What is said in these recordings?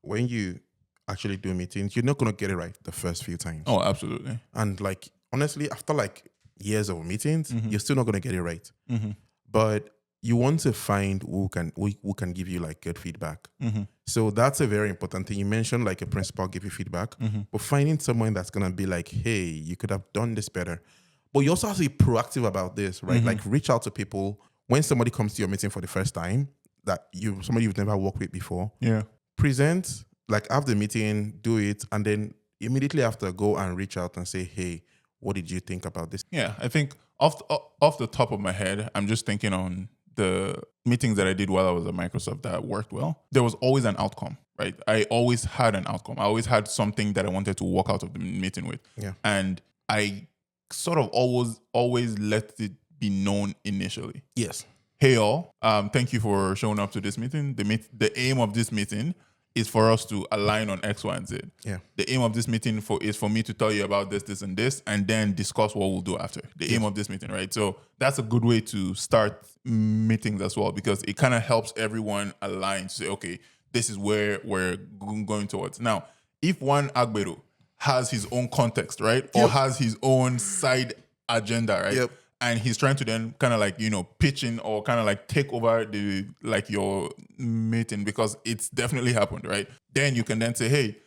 when you actually do meetings, you're not gonna get it right the first few times. Oh, absolutely. And like honestly, after like years of meetings, you're still not gonna get it right. But you want to find who can give you like good feedback. So that's a very important thing. You mentioned like a principal give you feedback, but finding someone that's gonna be like, hey, you could have done this better. But you also have to be proactive about this, right? Like reach out to people when somebody comes to your meeting for the first time that somebody you've never worked with before. Yeah. Present, like have the meeting, do it, and then immediately after go and reach out and say, hey, what did you think about this? Yeah, I think off the top of my head, I'm just thinking on the meetings that I did while I was at Microsoft that worked well. There was always an outcome, right? I always had an outcome. I always had something that I wanted to walk out of the meeting with. Yeah. And I sort of always let it be known initially. Yes. Hey all, thank you for showing up to this meeting. The aim of this meeting is for us to align on X, Y, and Z. Yeah. The aim of this meeting is for me to tell you about this, and this, and then discuss what we'll do after. The aim of this meeting, right? So that's a good way to start meetings as well, because it kind of helps everyone align to say, okay, this is where we're going towards. Now, if one Agbero has his own context, right? Or has his own side agenda, right? Yep. And he's trying to then kind of like, pitch in or kind of like take over your meeting, because it's definitely happened, right? Then you can then say, hey,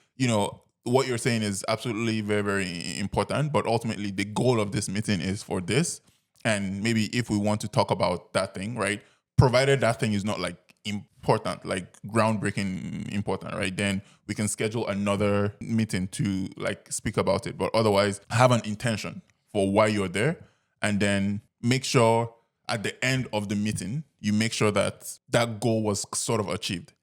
what you're saying is absolutely very, very important, but ultimately the goal of this meeting is for this. And maybe if we want to talk about that thing, right? Provided that thing is not like important, like groundbreaking important, right? Then we can schedule another meeting to like speak about it. But otherwise, have an intention for why you're there. And then make sure at the end of the meeting, you make sure that that goal was sort of achieved.